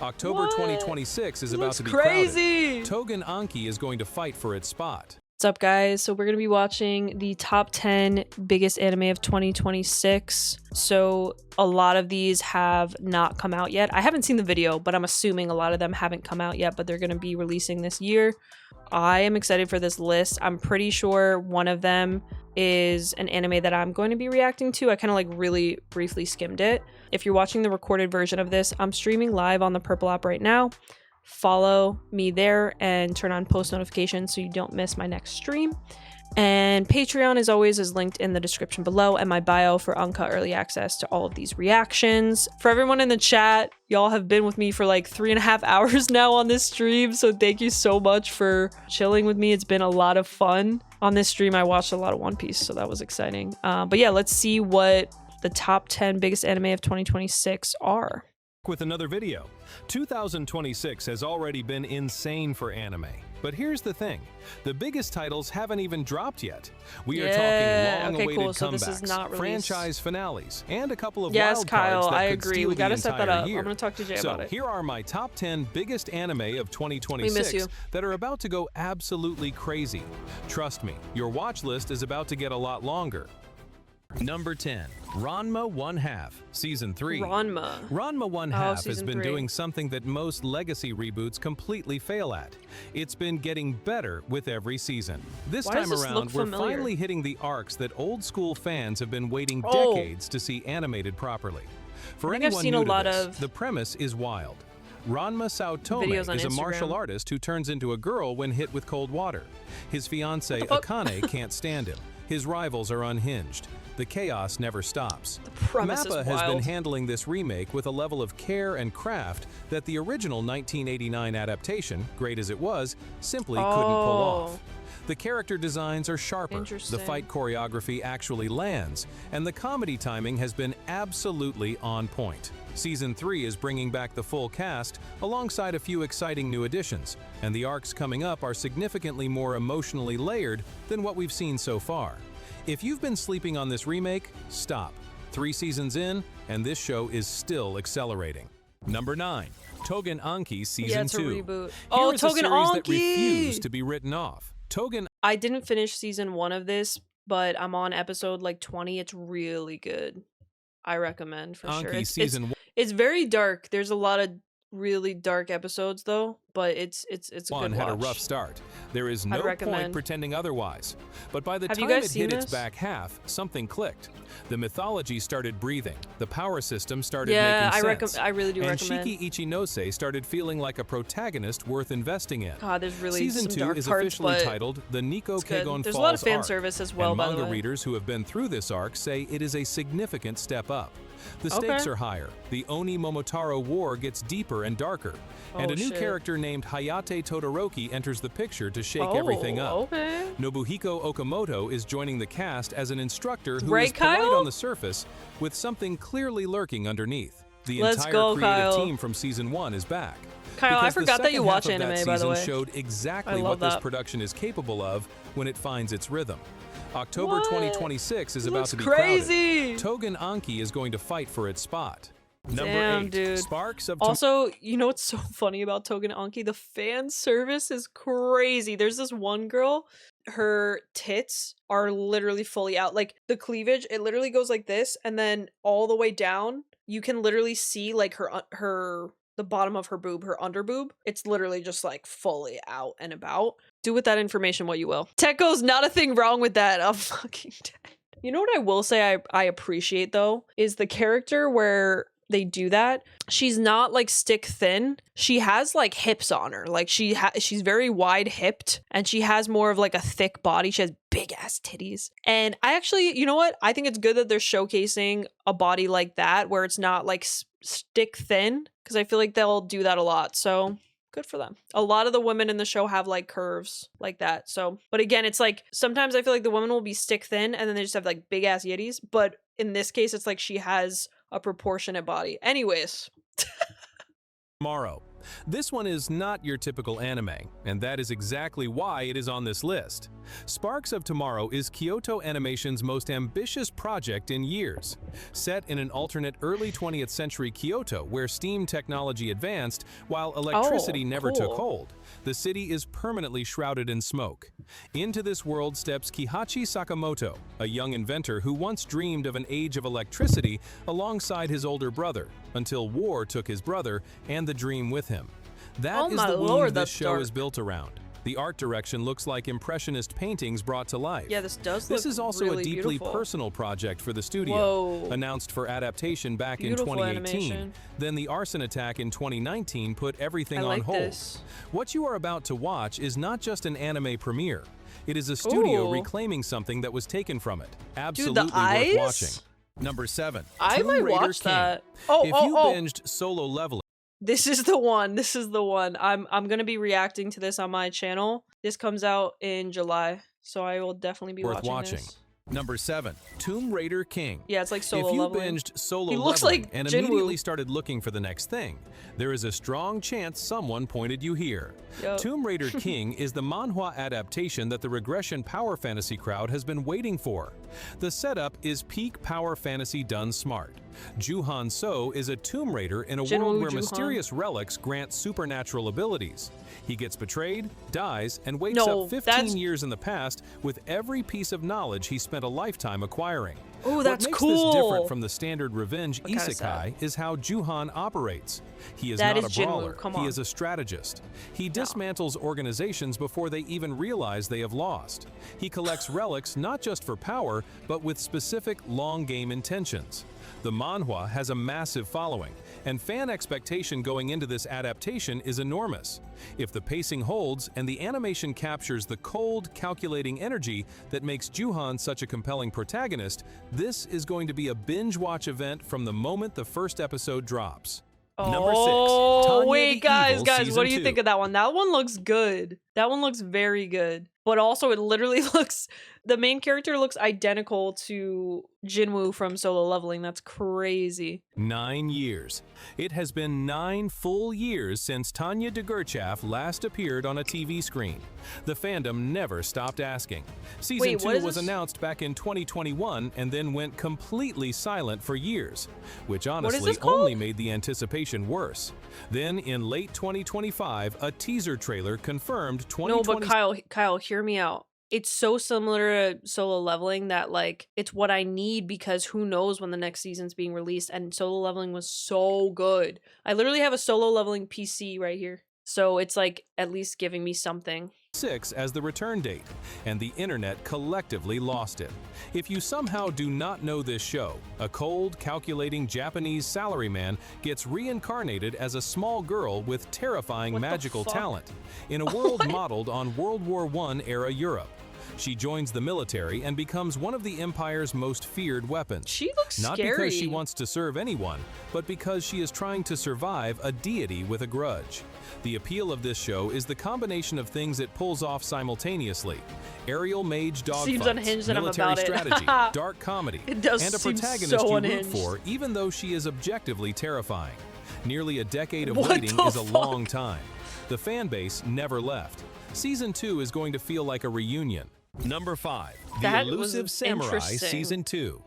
October 2026 is about to be crazy. crowded. Togen Anki is going to fight for its spot. What's up, guys? So we're going to be watching the top 10 biggest anime of 2026. So a lot of these have not come out yet. I haven't seen the video, but I'm assuming a lot of them haven't come out yet, but they're going to be releasing this year. I am excited for this list. I'm pretty sure one of them is an anime that I'm going to be reacting to. I kind of like really briefly skimmed it. If you're watching the recorded version of this, I'm streaming live on the Purple app right now. Follow me there and turn on post notifications so you don't miss my next stream. And Patreon, as always, is linked in the description below and my bio for uncut early access to all of these reactions. For everyone in the chat, y'all have been with me for like 3.5 hours now on this stream, so thank you so much for chilling with me. It's been a lot of fun. On this stream, I watched a lot of One Piece, so that was exciting. But yeah, let's see what the top 10 biggest anime of 2026 are. With another video. 2026 has already been insane for anime. But here's the thing, the biggest titles haven't even dropped yet. We are talking long-awaited comebacks, franchise finales, and a couple of wild cards that could steal we gotta the set that entire up. year. I'm gonna talk to Jay about it. So here are my top 10 biggest anime of 2026 that are about to go absolutely crazy. Trust me, your watch list is about to get a lot longer. Number 10, Ranma 1/2, Season 3. Ranma 1/2 has been doing something that most legacy reboots completely fail at. It's been getting better with every season. This time around, we're finally hitting the arcs that old school fans have been waiting decades to see animated properly. For anyone new to this, the premise is wild. Ranma Saotome is a martial artist who turns into a girl when hit with cold water. His fiancée Akane can't stand him. His rivals are unhinged. The chaos never stops. MAPPA has been handling this remake with a level of care and craft that the original 1989 adaptation, great as it was, simply couldn't pull off. The character designs are sharper, the fight choreography actually lands, and the comedy timing has been absolutely on point. Season 3 is bringing back the full cast alongside a few exciting new additions, and the arcs coming up are significantly more emotionally layered than what we've seen so far. If you've been sleeping on this remake, stop. 3 seasons in, and this show is still accelerating. Number 9, Togen Anki Season 2. Reboot. Here is a series that refused to be written off. I didn't finish season 1 of this, but I'm on episode like 20. It's really good. I recommend for sure. It's very dark. There's a lot of really dark episodes though, but it's a good watch. Had a rough start. There is no point pretending otherwise. But by the time it hit its back half, something clicked. The mythology started breathing. The power system started making sense. I really do recommend. And Shiki Ichinose started feeling like a protagonist worth investing in. God, there's really Season 2 is officially titled The Nico Kegon Falls There's a lot of fan service as well, by the way. Manga readers who have been through this arc say it is a significant step up. The stakes are higher, the Oni Momotaro War gets deeper and darker, and a new character named Hayate Todoroki enters the picture to shake everything up. Nobuhiko Okamoto is joining the cast as an instructor who is polite on the surface with something clearly lurking underneath. The entire creative team from Season 1 is back. Kyle, I forgot that you watch anime, by the way. Showed exactly what this production is capable of when it finds its rhythm. October 2026 is about to be crowded. Togen Anki is going to fight for its spot. Number 8, Sparks of Also, you know what's so funny about Togen Anki? The fan service is crazy. There's this one girl, her tits are literally fully out. Like the cleavage, it literally goes like this, and then all the way down, you can literally see like the bottom of her boob, her under boob. It's literally just like fully out and about. Do with that information what you will. Tekko's not a thing wrong with that. I'm fucking dead. You know what I will say I appreciate though is the character where they do that. She's not like stick thin. She has like hips on her. Like she's very wide hipped and she has more of like a thick body. She has big ass titties. And I actually, you know what? I think it's good that they're showcasing a body like that where it's not like stick thin, because I feel like they'll do that a lot. So good for them. A lot of the women in the show have like curves like that. So, but again, it's like sometimes I feel like the women will be stick thin and then they just have like big ass yitties. But in this case, it's like she has a proportionate body. Anyways. Tomorrow, This one is not your typical anime, and that is exactly why it is on this list. Sparks of Tomorrow is Kyoto Animation's most ambitious project in years. Set in an alternate early 20th century Kyoto where steam technology advanced while electricity never took hold, the city is permanently shrouded in smoke. Into this world steps Kihachi Sakamoto, a young inventor who once dreamed of an age of electricity alongside his older brother, until war took his brother and the dream with him. That is the world this show is built around. The art direction looks like Impressionist paintings brought to life. Yeah, this is also really a deeply beautiful. Personal project for the studio. Whoa. Announced for adaptation back Beautiful in 2018. animation. Then the arson attack in 2019 put everything on hold. This. What you are about to watch is not just an anime premiere. It is a studio reclaiming something that was taken from it. Absolutely worth watching. Number 7. I might watch that. If you binged Solo Leveling. This is the one. This is the one. I'm gonna be reacting to this on my channel. This comes out in July, so I will definitely be watching this. Number 7. Tomb Raider King. Yeah, it's like Solo If you Leveling. binged Solo He looks Leveling like and Jinwoo. immediately started looking for the next thing, there is a strong chance someone pointed you here. Yep. Tomb Raider King is the manhwa adaptation that the regression power fantasy crowd has been waiting for. The setup is peak power fantasy done smart. Juhan So is a Tomb Raider in a world where mysterious relics grant supernatural abilities. He gets betrayed, dies, and wakes up 15 years in the past with every piece of knowledge he spent a lifetime acquiring. Oh, that's what makes cool. this different from the standard revenge isekai is how Juhan operates. He is not a brawler, he is a strategist. He dismantles organizations before they even realize they have lost. He collects relics not just for power, but with specific long-game intentions. The manhwa has a massive following, and fan expectation going into this adaptation is enormous. If the pacing holds and the animation captures the cold, calculating energy that makes Juhan such a compelling protagonist, this is going to be a binge-watch event from the moment the first episode drops. Number 6. Tanya Wait, guys, Season what do you 2. think of that one? That one looks good. That one looks very good. But also, it literally looks... The main character looks identical to Jinwoo from Solo Leveling. That's crazy. 9 years. It has been 9 full years since Tanya Degurchaf last appeared on a TV screen. The fandom never stopped asking. Season 2 was announced back in 2021 and then went completely silent for years, which honestly only made the anticipation worse. Then in late 2025, a teaser trailer confirmed 2020. No, but Kyle, hear me out. It's so similar to Solo Leveling that, like, it's what I need because who knows when the next season's being released, and Solo Leveling was so good. I literally have a Solo Leveling PC right here. So it's, like, at least giving me something. 6 as the return date, and the internet collectively lost it. If you somehow do not know this show, a cold, calculating Japanese salaryman gets reincarnated as a small girl with terrifying magical talent in a world modeled on World War I era Europe. She joins the military and becomes one of the Empire's most feared weapons. She looks scary. Not because she wants to serve anyone, but because she is trying to survive a deity with a grudge. The appeal of this show is the combination of things it pulls off simultaneously: aerial mage dogfights, military strategy, dark comedy, and a protagonist you root for even though she is objectively terrifying. Nearly a decade of waiting is a long time. The fan base never left. Season 2 is going to feel like a reunion. Number 5. The Elusive Samurai Season 2.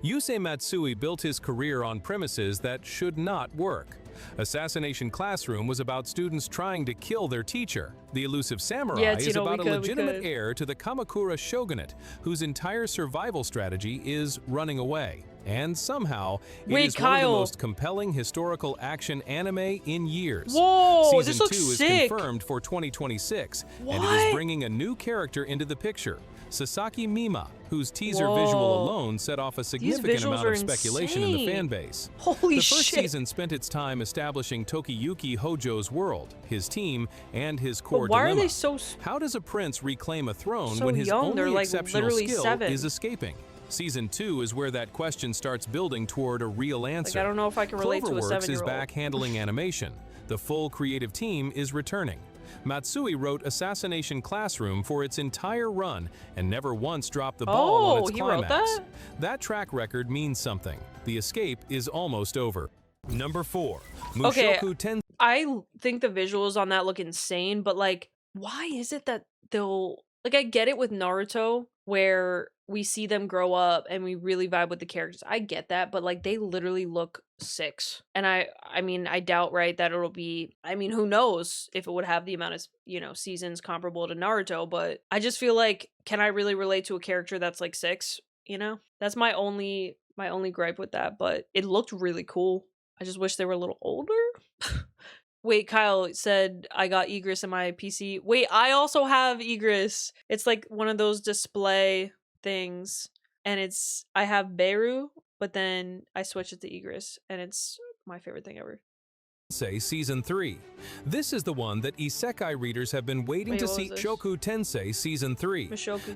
Yusei Matsui built his career on premises that should not work. Assassination Classroom was about students trying to kill their teacher. The Elusive Samurai is about a legitimate heir to the Kamakura shogunate whose entire survival strategy is running away. And somehow, it is one of the most compelling historical action anime in years. Whoa, Season 2 is confirmed for 2026, and it is bringing a new character into the picture, Sasaki Mima, whose teaser visual alone set off a significant amount of speculation in the fan base. Holy the first season spent its time establishing Tokiyuki Hojo's world, his team, and his core dilemma. How does a prince reclaim a throne when his only exceptional skill is escaping? Season 2 is where that question starts building toward a real answer. I don't know if I can relate to a 7-year-old. Cloverworks is back handling animation. The full creative team is returning. Matsui wrote Assassination Classroom for its entire run and never once dropped the ball on its climax. Wrote that? That track record means something. The escape is almost over. Number 4. Mushoku Tensei. I think the visuals on that look insane, but like, why is it that they'll like? I get it with Naruto where we see them grow up and we really vibe with the characters. I get that, but like they literally look 6. And I mean, I doubt, right, that it'll be, I mean, who knows if it would have the amount of, you know, seasons comparable to Naruto, but I just feel like, can I really relate to a character that's like 6, you know? That's my only gripe with that, but it looked really cool. I just wish they were a little older. Wait, Kyle said I got Egress in my PC. Wait, I also have Egress. It's like one of those display things, and I have Beru, but then I switch it to Egress, and it's my favorite thing ever. Tensei Season 3. This is the one that isekai readers have been waiting to see. Mushoku Tensei Season 3.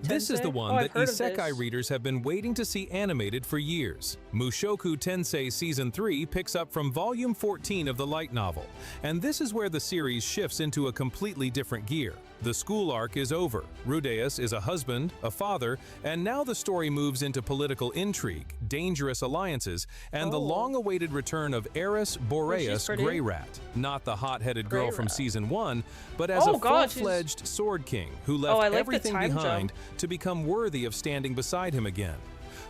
This is the one that isekai readers have been waiting to see animated for years. Mushoku Tensei Season 3 picks up from Volume 14 of the light novel, and this is where the series shifts into a completely different gear. The school arc is over. Rudeus is a husband, a father, and now the story moves into political intrigue, dangerous alliances, and the long-awaited return of Eris Boreas Greyrat, not the hot-headed girl from Season 1, but as a full-fledged Sword King who left everything behind to become worthy of standing beside him again.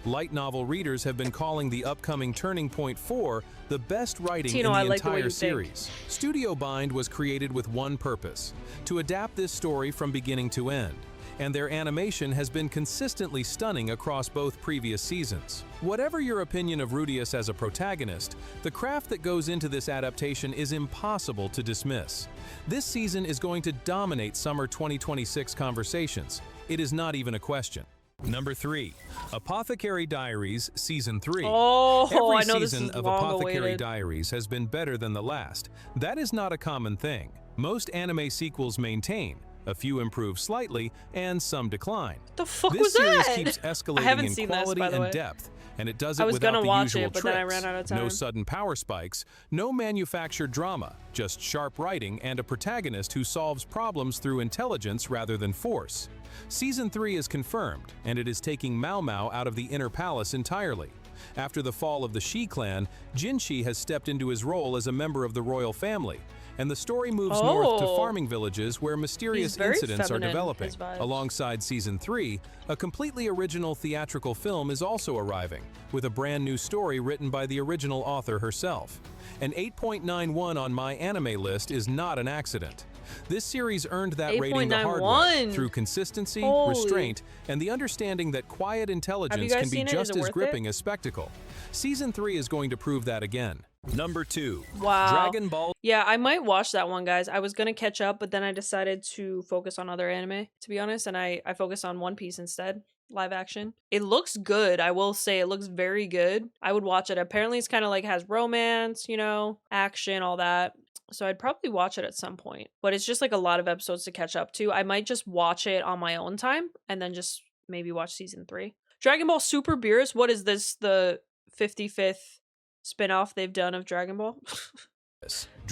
Light novel readers have been calling the upcoming Turning Point 4 the best writing in the entire series. Studio Bind was created with one purpose: to adapt this story from beginning to end, and their animation has been consistently stunning across both previous seasons. Whatever your opinion of Rudeus as a protagonist, the craft that goes into this adaptation is impossible to dismiss. This season is going to dominate summer 2026 conversations. It is not even a question. Number 3, Apothecary Diaries Season 3. Every season of Apothecary Diaries has been better than the last. That is not a common thing. Most anime sequels maintain, a few improve slightly, and some decline. The fuck was that? This series keeps escalating in quality and depth, and it does it without the usual tricks. Then I ran out of time. No sudden power spikes, no manufactured drama, just sharp writing and a protagonist who solves problems through intelligence rather than force. Season 3 is confirmed, and it is taking Mao Mao out of the inner palace entirely. After the fall of the Shi clan, Jinshi has stepped into his role as a member of the royal family, and the story moves north to farming villages where mysterious incidents are developing. Alongside Season 3, a completely original theatrical film is also arriving, with a brand new story written by the original author herself. An 8.91 on my anime list is not an accident. This series earned that rating the hard way through consistency, restraint, and the understanding that quiet intelligence can be just as gripping as spectacle. Season 3 is going to prove that again. Number 2. Dragon Ball. Yeah, I might watch that one, guys. I was gonna catch up, but then I decided to focus on other anime, to be honest, and I focused on One Piece instead. Live action. It looks good. I will say it looks very good. I would watch it. Apparently it's kind of like has romance, you know, action, all that. So I'd probably watch it at some point, but it's just like a lot of episodes to catch up to. I might just watch it on my own time and then just maybe watch Season 3. Dragon Ball Super Beerus. What is this? The 55th spinoff they've done of Dragon Ball?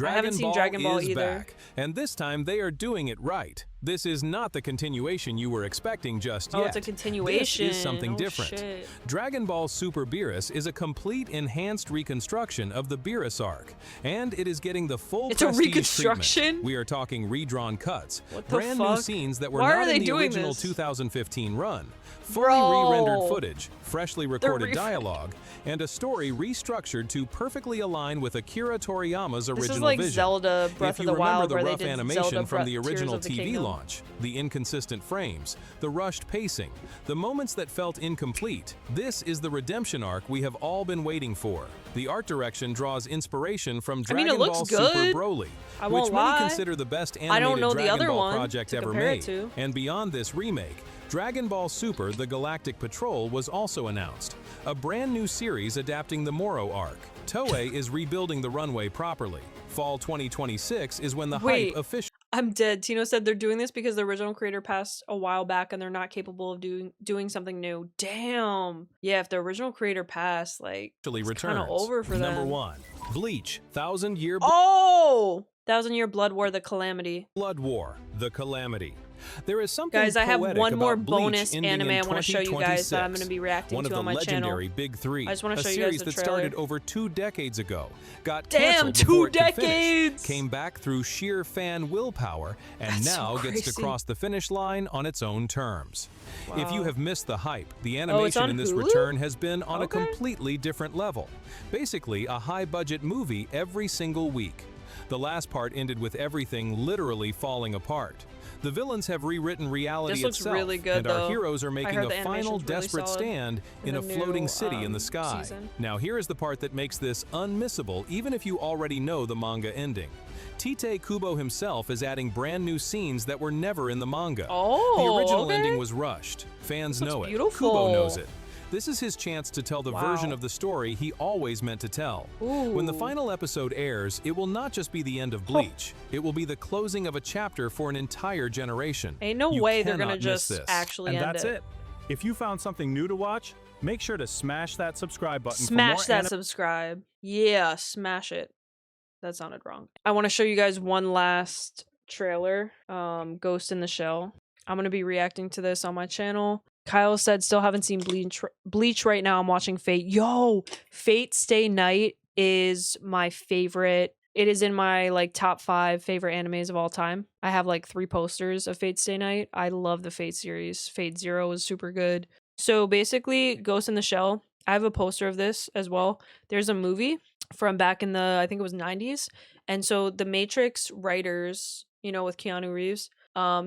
I haven't seen Dragon Ball either. Back, and this time they are doing it right. This is not the continuation you were expecting just yet. Oh, it's a continuation. This is something different. Shit. Dragon Ball Super Beerus is a complete enhanced reconstruction of the Beerus arc, and it is getting the full prestige reconstruction? treatment. We are talking redrawn cuts, what the brand fuck? New scenes that were not in the original 2015 run, fully re-rendered footage, freshly recorded dialogue, and a story restructured to perfectly align with Akira Toriyama's original vision. This is like Zelda Breath of the Wild, where they did animation Zelda from the original TV Kingdom. launch, the inconsistent frames, the rushed pacing, the moments that felt incomplete. This is the redemption arc we have all been waiting for. The art direction draws inspiration from Dragon Ball Super Broly, which many consider the best animated Dragon Ball project ever made. And beyond this remake, Dragon Ball Super: The Galactic Patrol was also announced, a brand new series adapting the Moro arc. Toei is rebuilding the runway properly. Fall 2026 is when the hype officially... I'm dead. Tino said they're doing this because the original creator passed a while back and they're not capable of doing something new. Damn. Yeah, if the original creator passed, like, it's kind of over for them. Number 1. Bleach, 1000 Year... Oh! 1,000-Year Blood War: The Calamity. Blood War: The Calamity. There is something guys, I have one more bonus anime I want to show you guys that I'm going to be reacting to on my channel. One of the legendary Big Three. I just want to show you guys guys the that trailer. started over 2 decades ago, got Damn, canceled before 2 it could finish, decades! came back through sheer fan willpower, and That's now so gets to crazy. cross the finish line on its own terms. Wow. If you have missed the hype, the it's animation on in this Hulu? return has been on a Okay. completely different level. Basically, a high-budget movie every single week. The last part ended with everything literally falling apart. The villains have rewritten reality This looks itself, really good, and our though. heroes are I making heard a the final animation's really desperate solid stand in in a the floating new, city in the sky. season. Now here is the part that makes this unmissable even if you already know the manga ending. Tite Kubo himself is adding brand new scenes that were never in the manga. Oh, the original okay. ending was rushed. Fans This know looks it. beautiful. Kubo knows it. This is his chance to tell the Wow. version of the story he always meant to tell. When the final episode airs, it will not just be the end of Bleach. It will be the closing of a chapter for an entire generation. Ain't no You way they're cannot gonna miss just this. actually And end that's it. If you found something new to watch, make sure to smash that subscribe button Smash for that more subscribe. Yeah, smash it. That sounded wrong. I want to show you guys one last trailer. Ghost in the Shell. I'm going to be reacting to this on my channel. Kyle said, still haven't seen Bleach right now. I'm watching Fate. Yo, Fate Stay Night is my favorite. It is in my like top 5 favorite animes of all time. I have like 3 posters of Fate Stay Night. I love the Fate series. Fate Zero is super good. So basically, Ghost in the Shell. I have a poster of this as well. There's a movie from back in the, I think it was 90s. And so the Matrix writers, you know, with Keanu Reeves,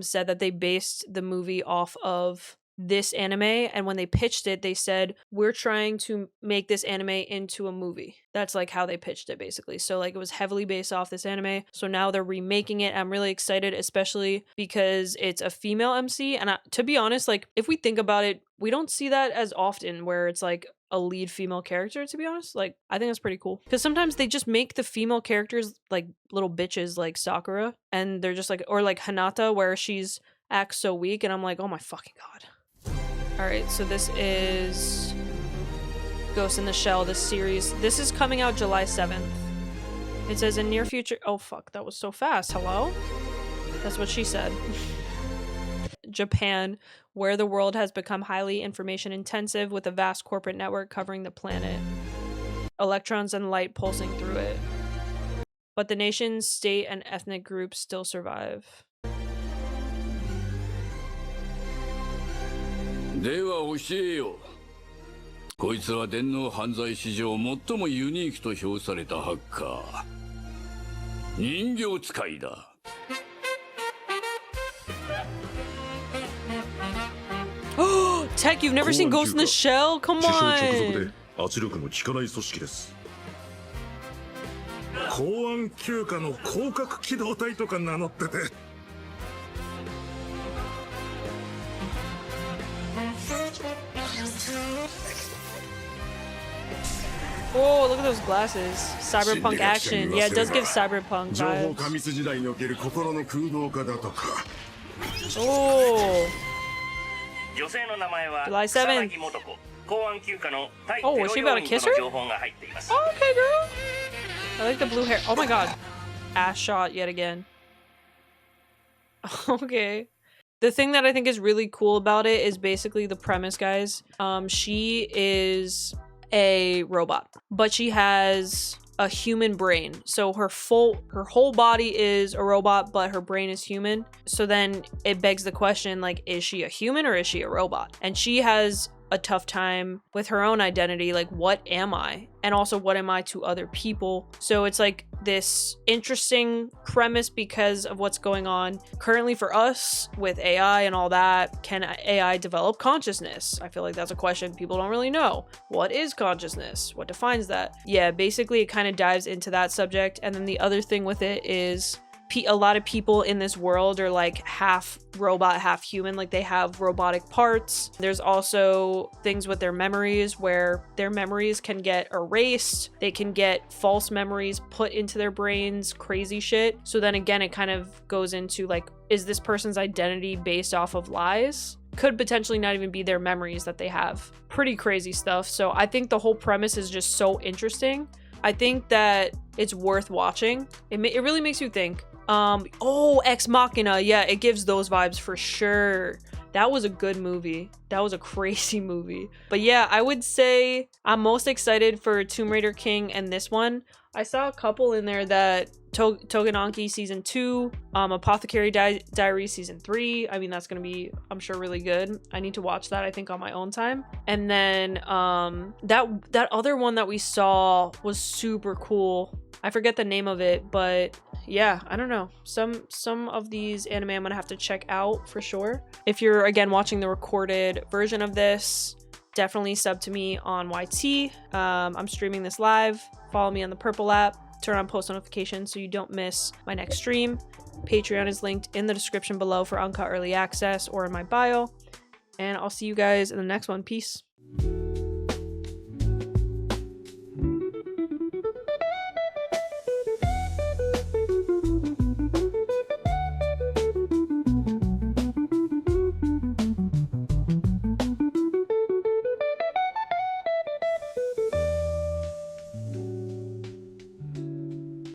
said that they based the movie off of this anime, and when they pitched it, they said, we're trying to make this anime into a movie. That's like how they pitched it, basically. So like it was heavily based off this anime. So now they're remaking it. I'm really excited, especially because it's a female MC. And to be honest, like if we think about it, we don't see that as often where it's like a lead female character, to be honest. Like I think that's pretty cool, because sometimes they just make the female characters like little bitches like Sakura, and they're just like, or like Hinata, where she's acts so weak, and I'm like, oh my fucking god. All right, so this is Ghost in the Shell, this series. This is coming out July 7th. It says in near future. Oh fuck, that was so fast. Hello? That's what she said. Japan, where the world has become highly information intensive with a vast corporate network covering the planet. Electrons and light pulsing through it. But the nation's state and ethnic groups still survive. では教えよ。こいつは電脳犯罪史上最もユニークと評されたハッカー。人形使いだ。Tech, you've never seen Ghost in the Shell? Come 首相直属 on! で圧力の効かない組織です。公安休暇の広角機動隊とか名乗ってて。Oh, look at those glasses. Cyberpunk action. Yeah, it does give cyberpunk 情報 vibes. 過密時代における心の空洞化だとか。 Oh, 女性の名前は July 草 7th. 薙素子。公安休暇の対 Oh, テ was ロ she 要 about to 員 kiss と her? の情報が入っています。 okay, girl. I like the blue hair. Oh my god. Ass shot yet again. Okay. The thing that I think is really cool about it is basically the premise, guys. She is a robot, but she has a human brain. So her whole body is a robot, but her brain is human. So then it begs the question, like, is she a human or is she a robot? And she has a tough time with her own identity, like, what am I? And also, what am I to other people? So it's like this interesting premise because of what's going on currently for us with AI and all that. Can AI develop consciousness? I feel like that's a question people don't really know. What is consciousness? What defines that? Yeah, basically it kind of dives into that subject. And then the other thing with it is a lot of people in this world are like half robot, half human. Like they have robotic parts. There's also things with their memories where their memories can get erased. They can get false memories put into their brains, crazy shit. So then again, it kind of goes into like, is this person's identity based off of lies? Could potentially not even be their memories that they have. Pretty crazy stuff. So I think the whole premise is just so interesting. I think that it's worth watching. It really makes you think. Oh, Ex Machina. Yeah, it gives those vibes for sure. That was a good movie. That was a crazy movie. But yeah, I would say I'm most excited for Tomb Raider King and this one. I saw a couple in there that Togenanki Season 2, Apothecary Diary Season 3. I mean, that's going to be, I'm sure, really good. I need to watch that, I think, on my own time. And then that other one that we saw was super cool. I forget the name of it, but yeah, I don't know. Some of these anime I'm gonna have to check out for sure. If you're, again, watching the recorded version of this, definitely sub to me on YT. I'm streaming this live. Follow me on the Purple app. Turn on post notifications so you don't miss my next stream. Patreon is linked in the description below for uncut early access or in my bio. And I'll see you guys in the next one. Peace.